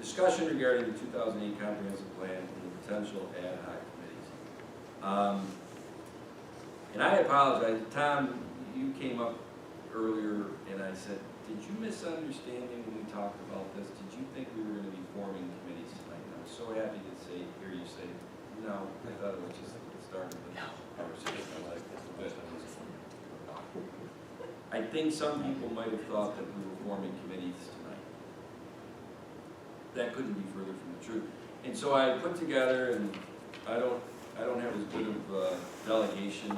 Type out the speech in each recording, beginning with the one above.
discussion regarding the 2008 comprehensive plan and the potential ad hoc committees. And I apologize, Tom, you came up earlier and I said, did you misunderstand me when we talked about this? Did you think we were going to be forming committees tonight? And I was so happy to hear you say, no, I thought it was just the start of the conversation. I like this. I think some people might have thought that we were forming committees tonight. That couldn't be further from the truth. And so I put together, and I don't have as good of delegation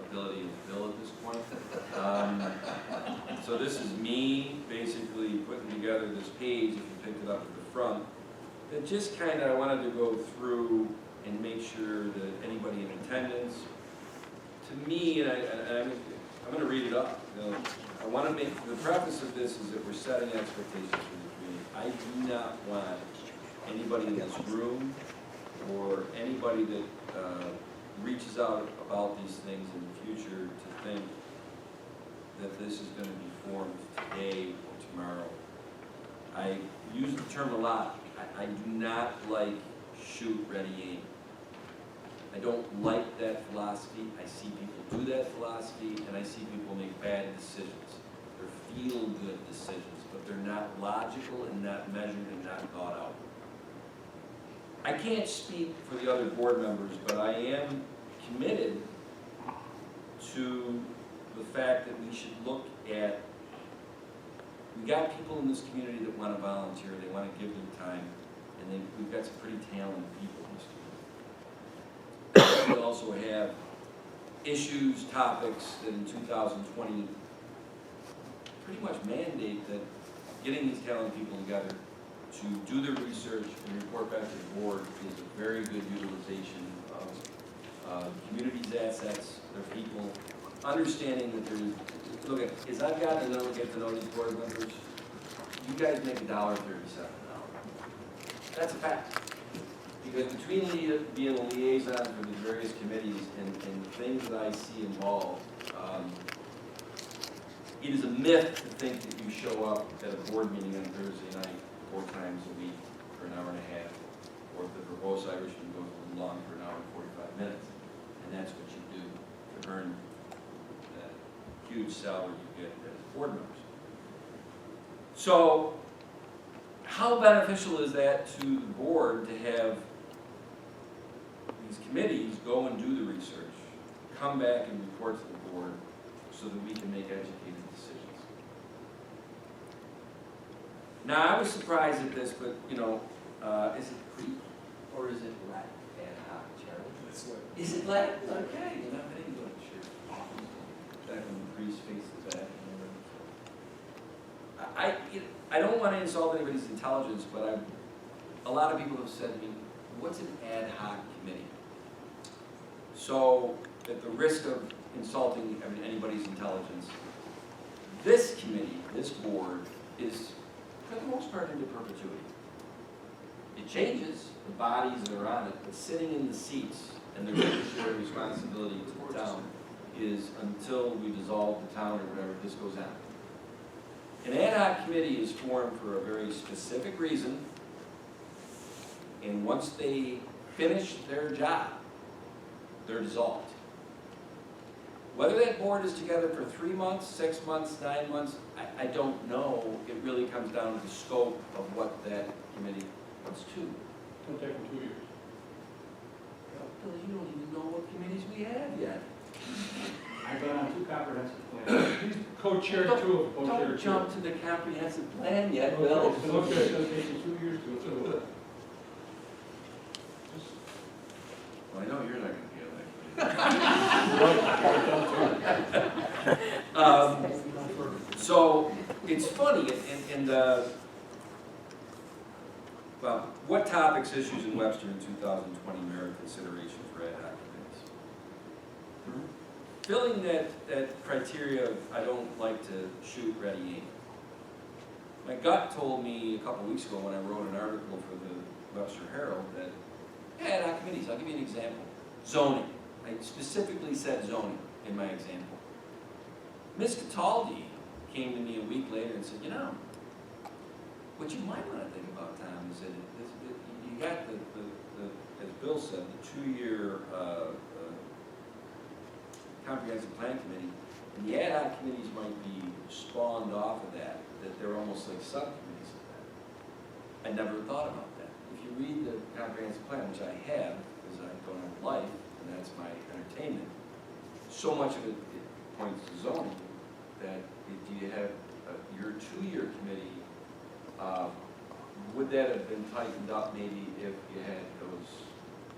ability as Bill at this point. So this is me basically putting together this page, if you picked it up at the front, that just kind of I wanted to go through and make sure that anybody in attendance, to me, and I'm going to read it up. You know, I want to make, the preface of this is that we're setting expectations for the community. I do not want anybody in this room or anybody that reaches out about these things in the future to think that this is going to be formed today or tomorrow. I use the term a lot. I do not like shoot, ready, aim. I don't like that philosophy. I see people do that philosophy, and I see people make bad decisions. They're feel-good decisions, but they're not logical and not measured and not thought out. I can't speak for the other board members, but I am committed to the fact that we should look at, we got people in this community that want to volunteer, they want to give their time, and we've got some pretty talented people in this community. We also have issues, topics that in 2020 pretty much mandate that getting these talented people together to do their research and report back to the board is a very good utilization of the community's assets, their people, understanding that there's, look at, as I've gotten to get to know these board members, you guys make $1.37 an hour. That's a fact. Because between being a liaison for the various committees and the things that I see involved, it is a myth to think that you show up at a board meeting on Thursday night 4 times a week for an hour and a half, or if the verbose Irishman goes a little long for an hour and 45 minutes, and that's what you do to earn that huge salary you get as board members. So, how beneficial is that to the board to have these committees go and do the research, come back and report to the board so that we can make educated decisions? Now, I was surprised at this, but, you know, is it pre or is it lat ad hoc, Charlie? Is it lat? Okay, you know, I didn't go to church. Back when the priest faced the back. I don't want to insult anybody's intelligence, but a lot of people have said to me, what's an ad hoc committee? So, at the risk of insulting anybody's intelligence, this committee, this board, is for the most part into perpetuity. It changes, the bodies that are on it, but sitting in the seats and the fiduciary responsibility to the town is until we dissolve the town or whatever, this goes on. An ad hoc committee is formed for a very specific reason, and once they finish their job, they're dissolved. Whether that board is together for 3 months, 6 months, 9 months, I don't know. It really comes down to the scope of what that committee wants to. It'll take them 2 years. Billy, you don't even know what committees we have yet. I've been on 2 comprehensive plans. He's co-chaired 2 of them. Don't jump to the comprehensive plan yet, Bill. Okay, it's going to take you 2 years to do it. Well, I know you're not going to be elected. So it's funny, and well, what topics, issues in Webster in 2020 merit consideration for ad hoc committees? Filling that criteria of I don't like to shoot, ready, aim. My gut told me a couple weeks ago when I wrote an article for the Webster Herald that ad hoc committees, I'll give you an example. Zoning. I specifically said zoning in my example. Ms. Cataldi came to me a week later and said, you know, what you might want to think about, Tom, Bill said, the 2-year comprehensive plan committee, and the ad hoc committees might be spawned off of that, that they're almost like subcommittees of that. I never thought about that. If you read the comprehensive plan, which I have, because I don't have life, and that's my entertainment, so much of it points to zoning, that if you have your 2-year committee, would that have been tightened up maybe if you had those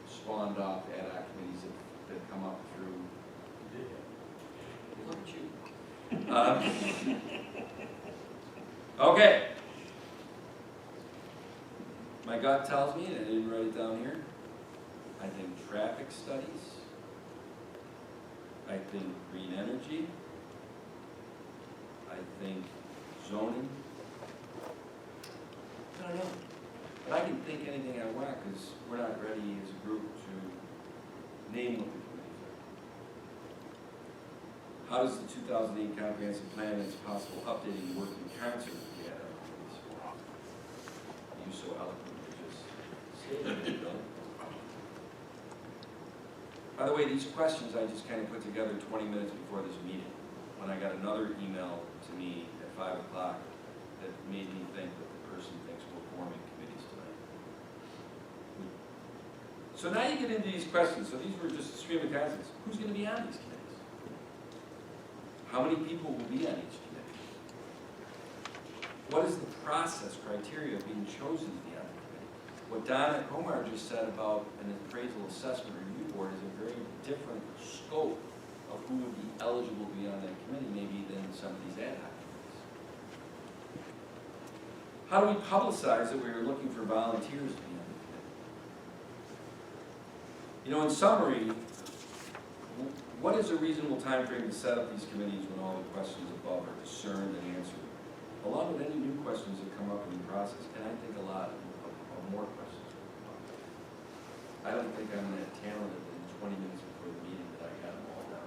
spawned off ad hoc committees that come up through? Look at you. Okay. My gut tells me, and I didn't write it down here, I think traffic studies, I think green energy, I think zoning. I don't know, but I can think anything I want because we're not ready as a group to name what the committees are. How does the 2008 comprehensive plan and its possible updating work in concert with the ad hoc committees? You so eloquently just stated it, Bill. By the way, these questions I just kind of put together 20 minutes before this meeting, when I got another email to me at 5 o'clock that made me think that the person thinks we're forming committees tonight. So now you get into these questions. So these were just a stream of conscience. Who's going to be on these committees? How many people will be on each committee? What is the process criteria of being chosen to be on the committee? What Donna Komar just said about an appraisal assessment review board is a very different scope of who would be eligible to be on that committee maybe than some of these ad hoc committees. How do we publicize that we are looking for volunteers to be on the committee? You know, in summary, what is a reasonable time frame to set up these committees when all the questions above are discerned and answered, along with any new questions that come up in the process? And I think a lot of more questions will come up. I don't think I'm that talented in 20 minutes before the meeting that I got them all down.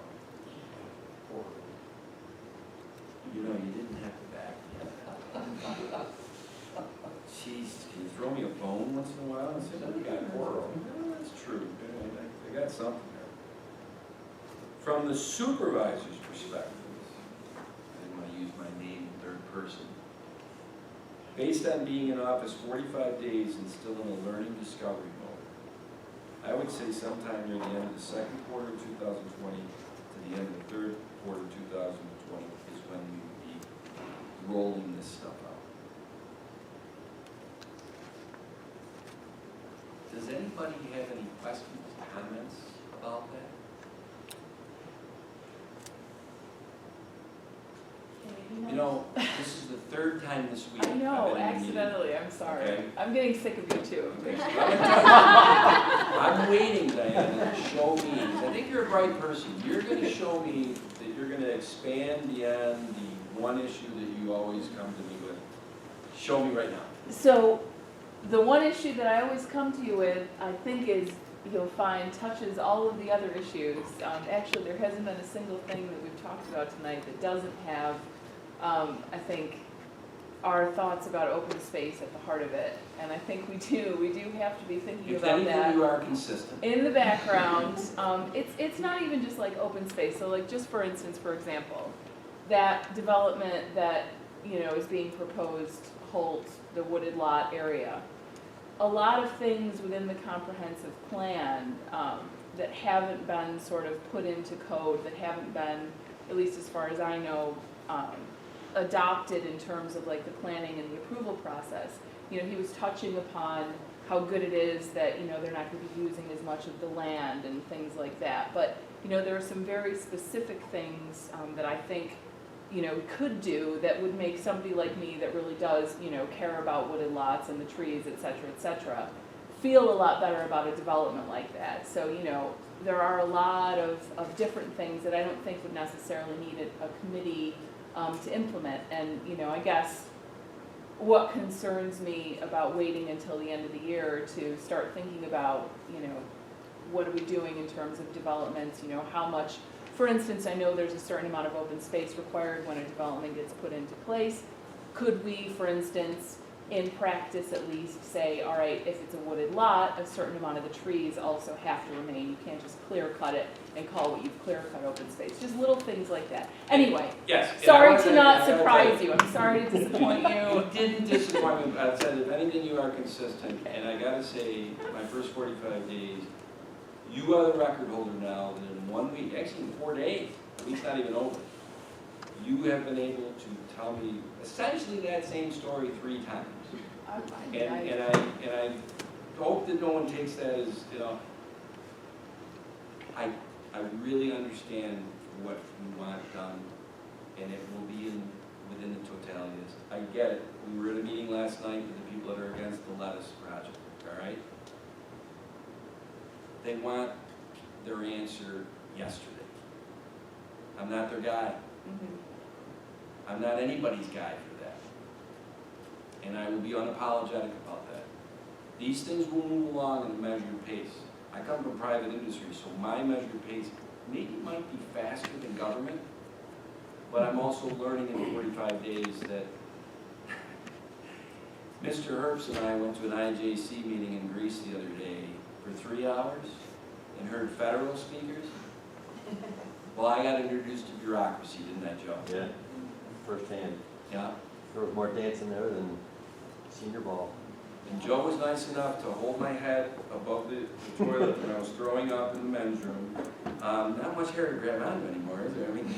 You know, you didn't have to back me up. Jeez, can you throw me a bone once in a while and say, no, you got more? No, that's true. I got something there. From the supervisor's perspective, I didn't want to use my name in third person. Based on being in office 45 days and still in a learning discovery mode, I would say sometime near the end of the second quarter of 2020 to the end of the third quarter of 2020 is when we would be rolling this stuff out. Does anybody have any questions, comments about that? You know, this is the third time this week. I know, I've been in a meeting. accidentally, I'm sorry. Okay. I'm getting sick of you too. Okay, so I'm waiting, Diana, to show me, 'cause I think you're a bright person. You're going to show me that you're going to expand beyond the one issue that you always come to me with. Show me right now. So, the one issue that I always come to you with, I think you'll find touches all of the other issues. Actually, there hasn't been a single thing that we've talked about tonight that doesn't have, I think, our thoughts about open space at the heart of it. And I think we do have to be thinking If about anything, that. you are consistent. In the background, it's not even just like open space. So like just for instance, for example, that development that, you know, is being proposed, Holt, the wooded lot area. A lot of things within the comprehensive plan that haven't been sort of put into code, that haven't been, at least as far as I know, adopted in terms of like the planning and the approval process. You know, he was touching upon how good it is that, you know, they're not going to be using as much of the land and things like that. But, you know, there are some very specific things that I think, you know, could do that would make somebody like me that really does, you know, care about wooded lots and the trees, et cetera, feel a lot better about a development like that. So, you know, there are a lot of different things that I don't think would necessarily need a committee to implement. And, you know, I guess what concerns me about waiting until the end of the year to start thinking about, you know, what are we doing in terms of developments, you know, how much, for instance, I know there's a certain amount of open space required when a development gets put into place. Could we, for instance, in practice at least, say, all right, if it's a wooded lot, a certain amount of the trees also have to remain. You can't just clear cut it and call what you've clear cut open space. Just little things like that. Anyway, Yes. and I sorry wanna to say- not I gotta surprise tell you. I'm sorry to disappoint you. You didn't disappoint me. I said, if anything, you are consistent. And I gotta say, my first 45 days, you are the record holder now that in 1 week, actually in 4 days, the week's not even over, you have been able to tell me essentially that same story 3 times. I'm fine. And I hope that no one takes that as, you know, I really understand what you want done, and it will be within the totality of this. I get it. We were at a meeting last night with the people that are against the lettuce project, all right? They want their answer yesterday. I'm not their guy. Mhm. I'm not anybody's guy for that. And I will be unapologetic about that. These things will move along at a measured pace. I come from private industry, so my measured pace maybe might be faster than government, but I'm also learning in 45 days that Mr. Herbst and I went to an IJC meeting in Greece the other day for 3 hours and heard federal speakers. Well, I got introduced to bureaucracy, didn't I, Joe? Yeah, firsthand. Yeah. There was more dancing there than senior ball. And Joe was nice enough to hold my head above the toilet when I was throwing up in the men's room. Not much hair to grab onto anymore, is there? I mean,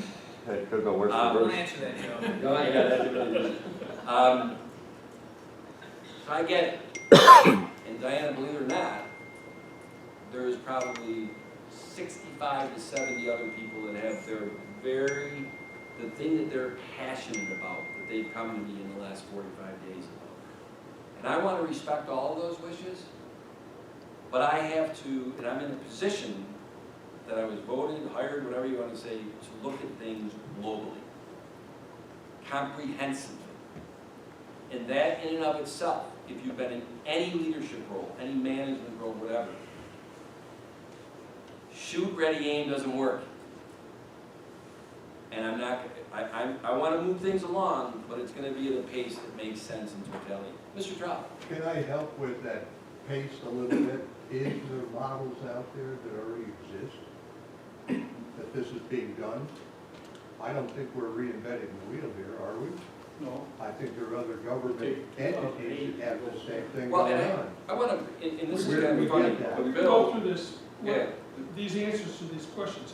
It could go worse Um, than Don't worse. answer that, Joe. oh, yeah, that's really good. So I get it. And Diana, believe it or not, there's probably 65 to 70 other people that have the thing that they're passionate about, that they've come to me in the last 45 days about. And I want to respect all of those wishes, but I have to, and I'm in a position that I was voted, hired, whatever you want to say, to look at things globally, comprehensively. And that in and of itself, if you've been in any leadership role, any management role, whatever, shoot, ready, aim doesn't work. And I'm not, I want to move things along, but it's going to be at a pace that makes sense in totality. Mr. Trout? Can I help with that pace a little bit? Is there models out there that already exist, that this is being done? I don't think we're reinventing the wheel here, are we? No. I think there are other government entities that have the same thing Well, going and on. I want to, and this is Where going to do be we funny, get that? but We could Bill, go through this, yeah, these answers to these questions.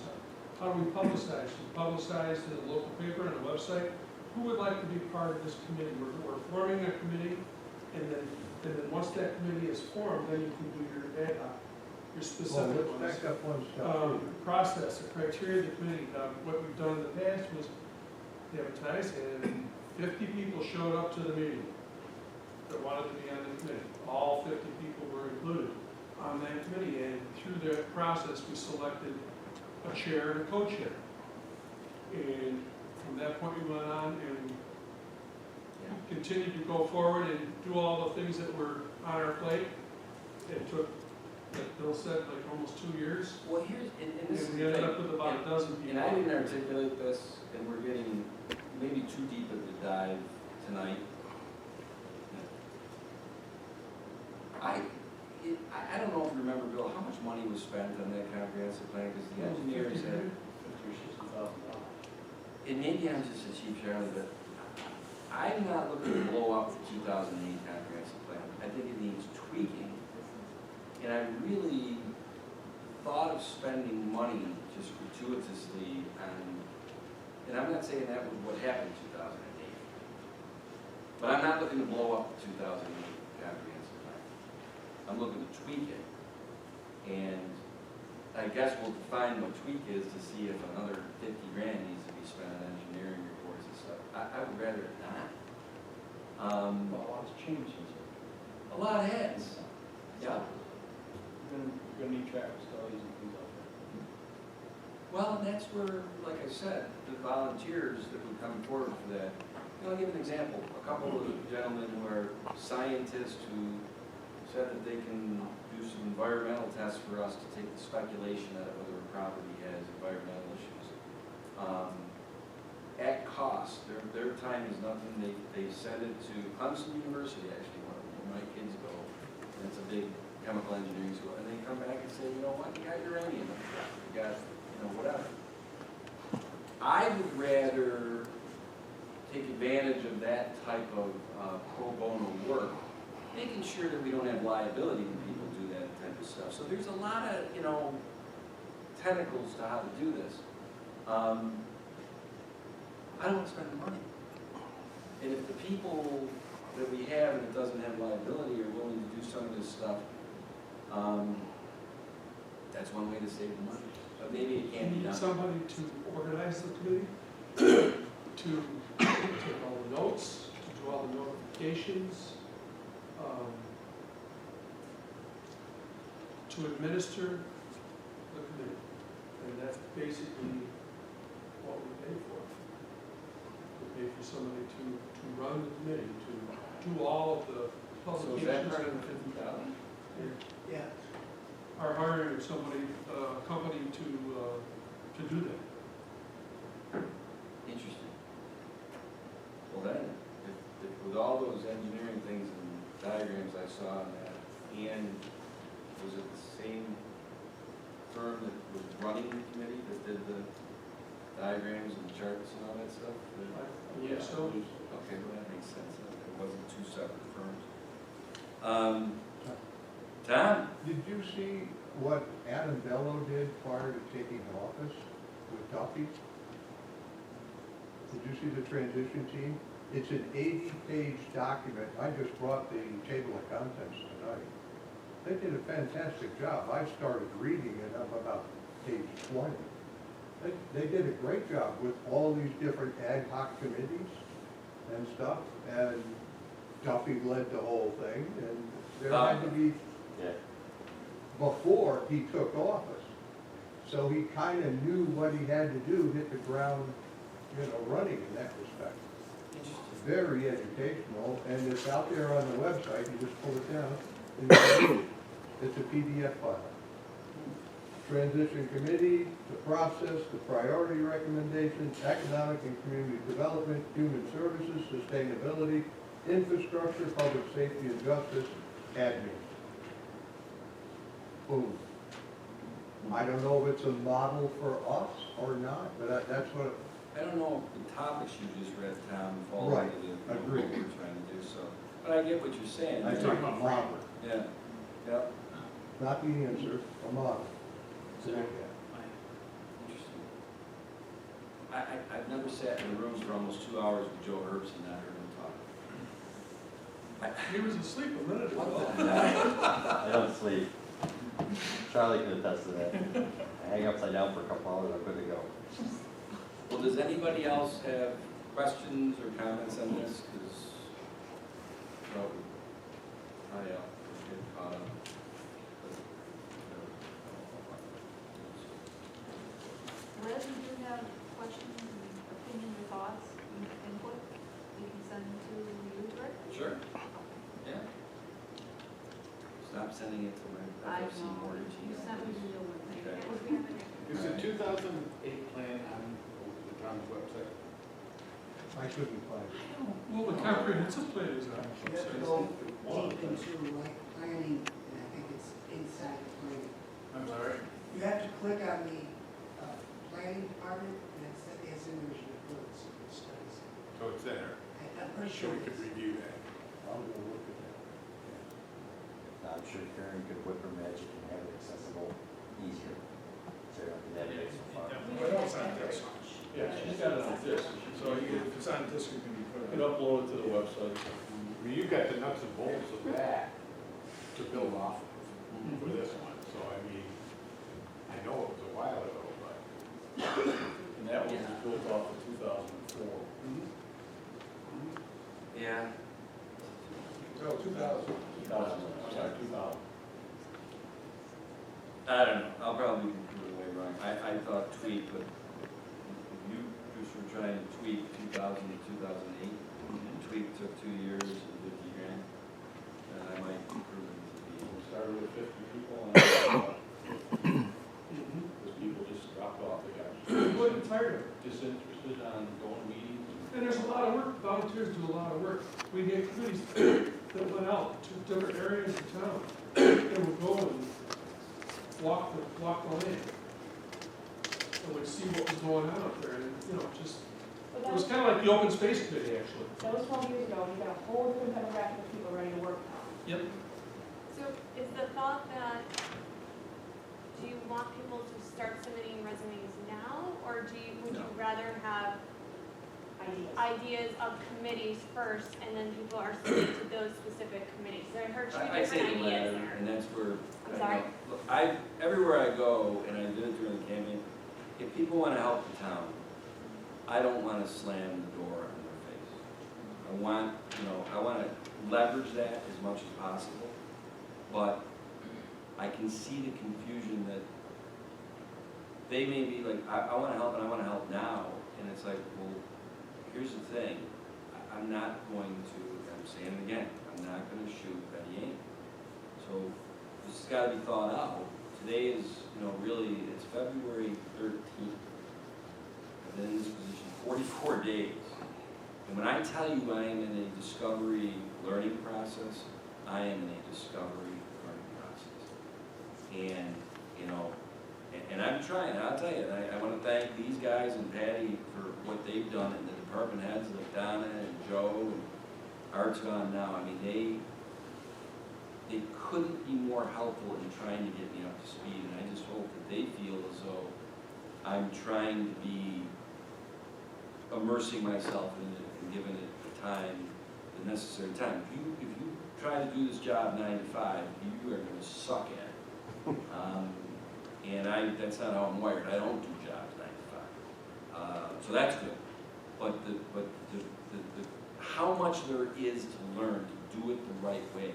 How do we publicize? We publicize to the local paper and the website. Who would like to be part of this committee? We're forming a committee, and then once that committee is formed, then you can do your ad hoc, your Well, specific let's ones. back up one step further. Process, the criteria of the committee. What we've done in the past was advertise, and 50 people showed up to the meeting that wanted to be on the committee. All 50 people were included on that committee, and through that process, we selected a chair and a co-chair. And from that point, we went on and continued to go forward and do all the things that were on our plate. It took, like Bill said, like almost 2 years. well, here's, and this is And we the ended thing. up with about a dozen people. And I didn't articulate this, and we're getting maybe too deep of the dive tonight. I don't know if you remember, Bill, how much money was spent on that comprehensive plan, because the engineers had, and maybe I'm just a cheap Charlie, but I'm not looking to blow up the 2008 comprehensive plan. I think it needs tweaking, and I really thought of spending money just gratuitously on, and I'm not saying that was what happened in 2008, but I'm not looking to blow up the 2008 comprehensive plan. I'm looking to tweak it, and I guess we'll define what tweak is to see if another 50 grand needs to be spent on engineering reports and stuff. I would rather not. Well, a lot's changed since then. A lot has, yeah. You're gonna need traffic studies and things like that. Well, and that's where, like I said, the volunteers that would come forward for that. I'll give an example. A couple of gentlemen who are scientists who said that they can do some environmental tests for us to take the speculation out of whether a property has environmental issues. at cost, their time is nothing, they send it to Clemson University, actually, where my kids go, and it's a big chemical engineering school, and they come back and say, you know what, you got uranium, you got, whatever. I would rather take advantage of that type of pro bono work, making sure that we don't have liability when people do that type of stuff. So there's a lot of, tentacles to how to do this. I don't want to spend the money. And if the people that we have and it doesn't have liability are willing to do some of this stuff, that's one way to save the money. But maybe it can't be Need done. somebody to organize the committee, to take all the notes, to do all the notifications, to administer the committee. And that's basically what we pay for. We pay for somebody to run the committee, to do all of the So is that publications. part of the 50,000? Yeah. Are hiring somebody, a company to do that. Interesting. Well then, if with all those engineering things and diagrams I saw in that, and was it the same firm that was running the committee that did the diagrams and charts and all that stuff? Yeah, so, Okay, well that makes sense, it wasn't two separate firms. Tom? Did you see what Adam Bello did prior to taking office with Duffy? Did you see the transition team? It's an 80-page document. I just brought the table of contents tonight. They did a fantastic job. I started reading it up about page 20. They did a great job with all these different ad hoc committees and stuff, and Duffy led the whole thing, and there had to be, Yeah. before he took office. So he kind of knew what he had to do, hit the ground, running in that respect. Interesting. Very educational, and it's out there on the website, you just pull it down, and you read it. It's a PDF file. Transition Committee, the process, the priority recommendations, economic and community development, human services, sustainability, infrastructure, public safety and justice, admin. Boom. I don't know if it's a model for us or not, but that's what, I don't know if the topics you just read, Tom, fall Right, into the, agreed. what we're trying to do, so. But I get what you're saying. I think a model, Yeah, yep, not the answer, a model. So- interesting. I've never sat in the rooms for almost 2 hours with Joe Herbst and not heard him talk. He was asleep a minute ago. I don't sleep. Charlie can attest to that. I hang upside down for a couple hours, I'm good to go. Well, does anybody else have questions or comments on this? Because, get caught up. Liz, if you have questions, opinions, or thoughts, input, you can send them to you, Rick? Sure, yeah. Stop sending it to my I FFC know. mortgage You email. sent me the new one. Okay. Is the 2008 plan on the town's website? I couldn't find it. Well, the comprehensive plan is on. You have to go deep into like planning, and I think it's inside the planning. I'm sorry? You have to click on the planning department, and it's in there's reports and studies. So it's there. I'm pretty So sure we could it's. review that. I'll go look at that. I'm sure Karen could whip her magic and have it accessible easier. So you don't have to navigate so far. Well, it's on disk. Yeah, she's got it on disk, so if it's on disk, it can be put on. You can upload it to the website. I mean, you've got the nuts and bolts of that to build off of for this one, so I mean, I know it was a while ago, but. And that one was built off of 2004. Yeah. No, 2000. 2000, I'm sorry, 2000. I don't know, I'll probably be completely way wrong. I thought tweet, but you just were trying to tweet 2000 to 2008. Tweet took 2 years and 50 grand. And I might improve it to be. We started with 50 people and because people just dropped off. They got He wasn't tired of it. disinterested on going to volunteers do a lot of work. We had committees that went out to different areas of town. They would go and walk the land. And would see what was going on up there, and, you know, just, But it that was was, kind of like the open space committee, actually. that was 12 years ago, we got a whole different demographic of people ready to work now. Yep. So is the thought that, do you want people to start submitting resumes now, or would you rather have ideas of committees first, and then people are submitting to those specific committees? So I heard two I say different the ideas latter, there. and that's where. I'm sorry? Look, everywhere I go, and I did it during the campaign, if people wanna help the town, I don't wanna slam the door on their face. I wanna leverage that as much as possible, but I can see the confusion that they may be like, I wanna help and I wanna help now, and it's like, well, here's the thing, I'm not going to, I'm saying it again, I'm not gonna shoot Betty Amy. So this has gotta be thought out. Today is, really, it's February 13th. I've been in this position 44 days. And when I tell you I am in a discovery learning process, I am in a discovery learning process. And, and I'm trying, I'll tell you, I want to thank these guys and Patty for what they've done, and the department heads like Donna and Joe and Art's gone now. I mean, they couldn't be more helpful in trying to get me up to speed, and I just hope that they feel as though I'm trying to be immersing myself in it and giving it the time, the necessary time. If you try to do this job 9 to 5, you are going to suck at it. And that's not how I'm wired. I don't do jobs 9 to 5. So that's good. But how much there is to learn to do it the right way.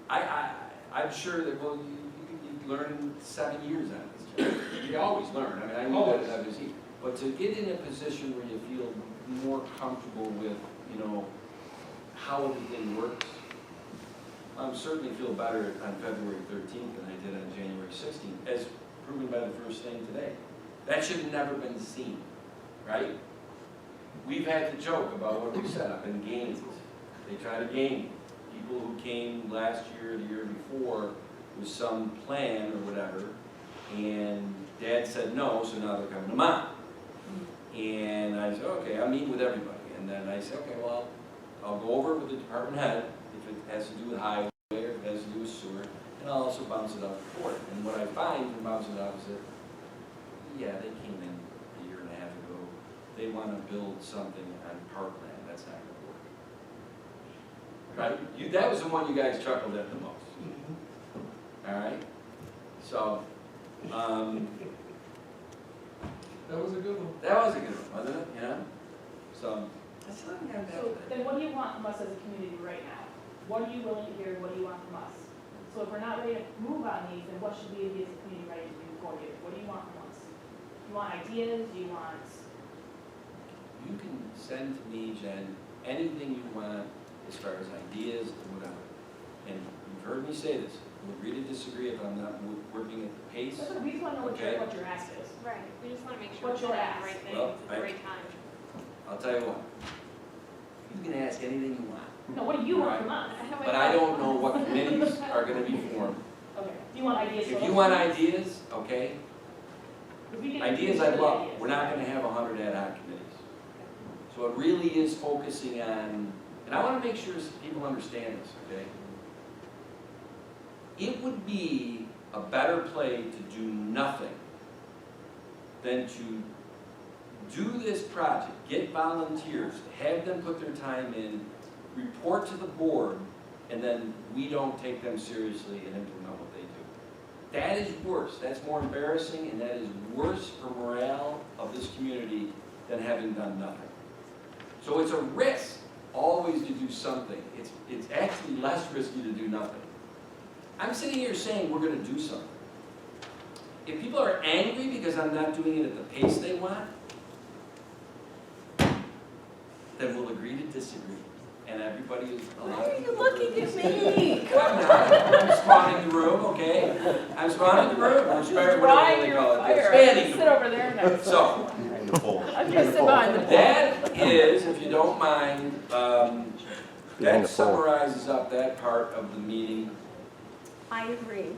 I'm sure that, well, you learn in 7 years on this job. You always learn. I mean, I know that as obviously. But to get in a position where you feel more comfortable with, how everything works, I certainly feel better on February 13th than I did on January 16th, as proven by the first thing today. That should have never been seen, right? We've had to joke about what we set up in games. They try to game people who came last year or the year before with some plan or whatever, and Dad said no, so now they're coming to Mom. And I said, okay, I'll meet with everybody. And then I said, okay, well, I'll go over it with the department head if it has to do with highway or if it has to do with sewer, and I'll also bounce it off the board. And what I find from bouncing it off is that, yeah, they came in a year and a half ago. They want to build something on parkland. That's not going to work. Right? That was the one you guys chuckled at the most. All right? So, That was a good one. that was a good one, wasn't it? So, that's not gonna So then what do you want from us as a community right now? What are you willing to hear, what do you want from us? So if we're not ready to move on these, then what should we be as a community ready to do for you? What do you want from us? Do you want ideas, do you want? you can send to me, Jen, anything you want as far as ideas or whatever. And you've heard me say this, we'll agree to disagree if I'm not working at the pace. We just want to know Okay. what your ask is. Right, we just want to make sure What's we're your doing the ask? right Well, things at the right time. I'll tell you what, you can ask anything you want, No, what do you want from us? but I don't know what committees are gonna be formed. Okay, do you want ideas? If you want ideas, okay, If we get- ideas we I get love. ideas. We're not gonna have 100 ad hoc committees. So it really is focusing on, and I wanna make sure people understand this, okay? It would be a better play to do nothing than to do this project, get volunteers, have them put their time in, report to the board, and then we don't take them seriously and implement what they do. That is worse, that's more embarrassing, and that is worse for morale of this community than having done nothing. So it's a risk always to do something. It's actually less risky to do nothing. I'm sitting here saying we're gonna do something. If people are angry because I'm not doing it at the pace they want, then we'll agree to disagree. And everybody is allowed. Why are you looking at me? I'm not. I'm spawning the room, okay? I'm spawning the room. I'm sparing whatever Drying they your call it. fire. Expanding the Sit over there next to So, us. the pole. I'm gonna sit behind the pole. That is, if you don't mind, Behind the that pole. summarizes up that part of the meeting. I agree.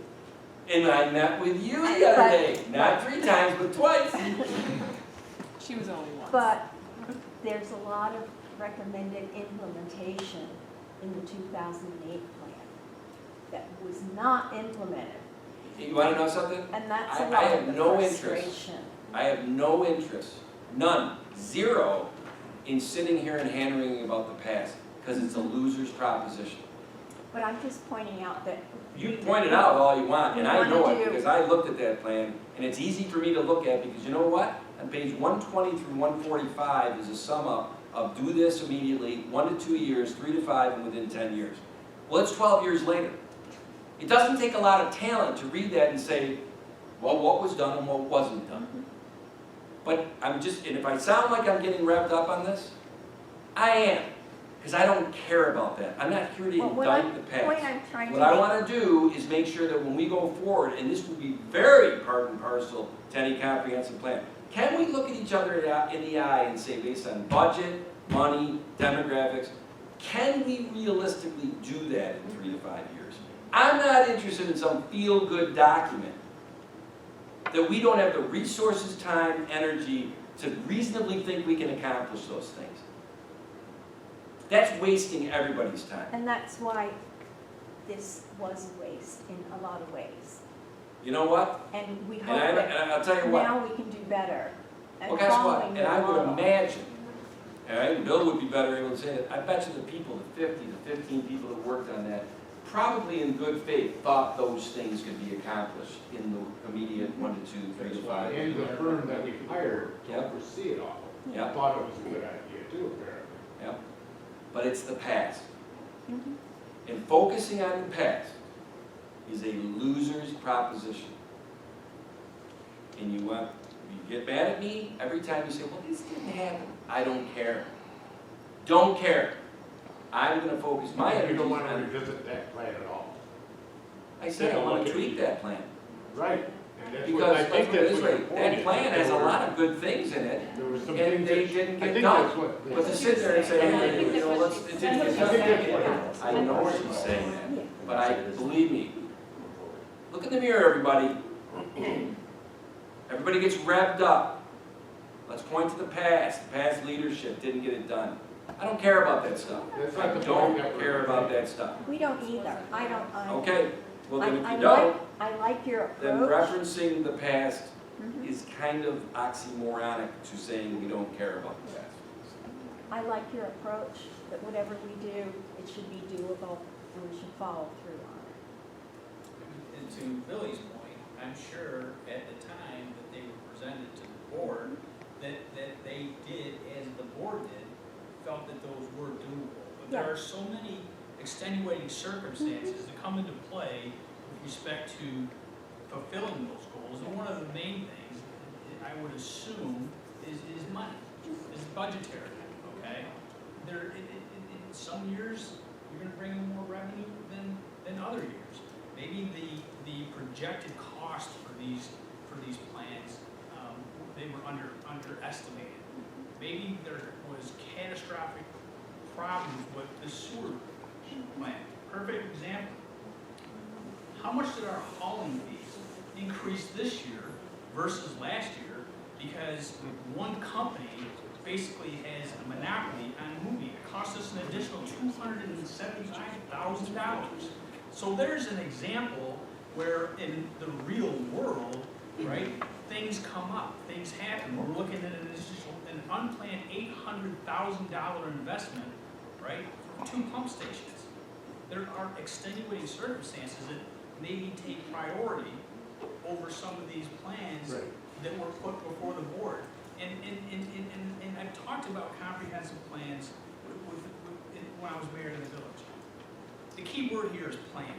And I met with you the other day, not 3 times, but twice. She was only once. But there's a lot of recommended implementation in the 2008 plan that was not implemented. You wanna know something? And that's I a lot have of the no interest. frustration. I have no interest, none, 0, in sitting here and hand-wringing about the past, because it's a loser's proposition. But I'm just pointing out that. You point it out all you want, and I We know wanna it, do- because I looked at that plan, and it's easy for me to look at, because you know what? On page 120 through 145 is a sum up of do this immediately, 1 to 2 years, 3 to 5, and within 10 years. Well, it's 12 years later. It doesn't take a lot of talent to read that and say, well, what was done and what wasn't done. But I'm just, and if I sound like I'm getting revved up on this, I am, because I don't care about that. I'm not here to Well, indict the point past. I'm trying to What I make- want to do is make sure that when we go forward, and this will be very part and parcel to any comprehensive plan, can we look at each other in the eye and say, based on budget, money, demographics, can we realistically do that in 3 to 5 years? I'm not interested in some feel-good document that we don't have the resources, time, energy to reasonably think we can accomplish those things. That's wasting everybody's time. And that's why this was a waste in a lot of ways. You know what? And we hope And that I'll tell you what. now we can do better. And Well, guess what? following And the I would model. imagine, all right, and Bill would be better able to say it, I bet you the people, the 50 to 15 people that worked on that, probably in good faith, thought those things could be accomplished in the immediate 1 to 2, 3 to 5. And the firm that we hired to Yep. oversee it all, Yep. thought it was a good idea too, apparently. Yep. But it's the past. Mhm. And focusing on the past is a loser's proposition. And you get mad at me every time you say, well, this didn't happen. I don't care. Don't care. I'm gonna focus my You energy don't want to on, revisit that plan at all. I said I wanna tweak that plan. Right. And that's what, Because, I let's think put it that's this what way, your point that is. plan has a There were- lot of good things in it, There were some and things they that, didn't I get think done. that's what. But to sit there and say, hey, you know, let's, it didn't get I think that's what done. it I know she's saying that, but believe me, look in the mirror, everybody. Everybody gets revved up. Let's point to the past leadership didn't get it done. I don't care about that stuff. That's I not the don't point that we're care about that stuff. We don't either. I don't. Okay, well then if I you don't, I like your then approach. referencing the past Mhm. is kind of oxymoronic to saying we don't care about the past. I like your approach, that whatever we do, it should be doable and we should follow through on it. And to Billy's point, I'm sure at the time that they were presented to the board, that they did, as the board did, felt that those were doable. But there Yeah. are so many extenuating circumstances that come into play with respect to fulfilling those goals. And one of the main things, I would assume, is money, is budgetary, okay? In some years, you're gonna bring in more revenue than other years. Maybe the projected cost for these plans, they were underestimated. Maybe there was catastrophic problems with the sewer plant. Perfect example. How much did our hauling fees increase this year versus last year? Because one company basically has a monopoly on moving. It cost us an additional $275,000. So there's an example where in the real world, right, things come up, things happen. We're looking at an unplanned $800,000 investment, right, for 2 pump stations. There are extenuating circumstances that maybe take priority over some of these plans Right. that were put before the board. And I've talked about comprehensive plans when I was mayor of the village. The key word here is plan,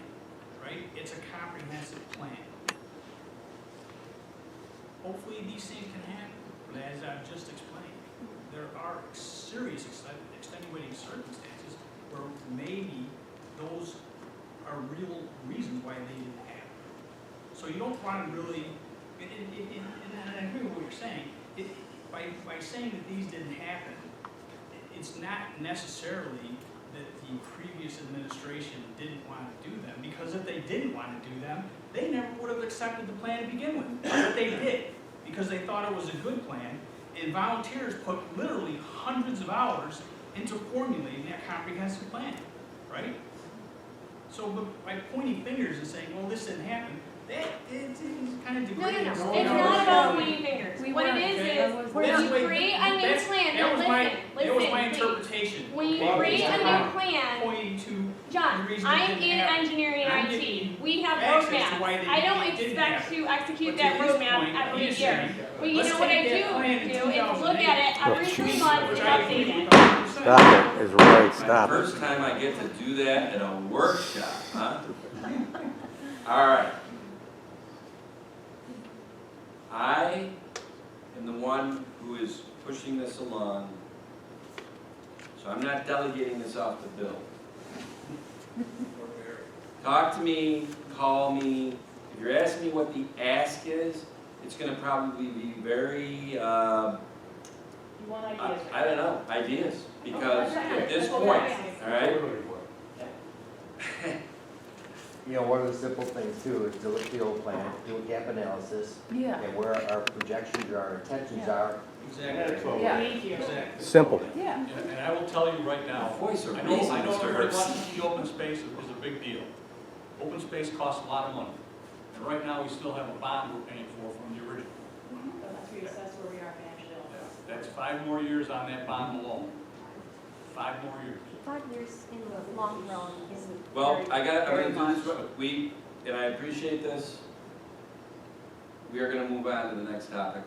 right? It's a comprehensive plan. Hopefully these things can happen, but as I've just explained, there are serious extenuating circumstances where maybe those are real reasons why they didn't happen. So you don't want to really, and I agree with what you're saying, by saying that these didn't happen, it's not necessarily that the previous administration didn't want to do them, because if they didn't want to do them, they never would have accepted the plan to begin with. But they did, because they thought it was a good plan, and volunteers put literally hundreds of hours into formulating that comprehensive plan, right? So by pointing fingers and saying, well, this didn't happen, that is kind of No, no, degrading. no, it's not about pointing fingers. What it is when That's you the way- create a new that's- plan, that no, was listen, my- That was my please. interpretation. When you Okay? create a I'm new not plan, Pointing to John, the reason it I'm didn't in happen. engineering I'm and giving IT. you We have access to roadmaps. why they I don't didn't expect happen. to execute But that to his roadmap point, every he's year. saying, But you let's know what I take do that plan in do is look 2008, at it every 3 months which and I update agree it. with 100%. Stop it, is right, My stop it. first time I get to do that in a workshop, huh? All right. I am the one who is pushing this along, so I'm not delegating this off to Bill. Talk to me, call me. If you're asking me what the ask is, it's gonna probably be very, You want ideas? I don't know, ideas. Because Okay. at this That's what point, we're asking. all right? You know, one of the simple things too is to look at the old plan, do a gap analysis, Yeah, and where our projections or our intentions are. Exactly. yeah, Thank you. Exactly. Simple. yeah. And I will tell you right now, Voice of I know reason, Mr. everybody Hurst. wants to see open space is a big deal. Open space costs a lot of money. And right now, we still have a bond we're paying for from the original. Let's reassess where we are financially. That's 5 more years on that bond alone. 5 more years. 5 years in the long run isn't Well, very, I'm very gonna do this, much. and I appreciate this. We are gonna move on to the next topic.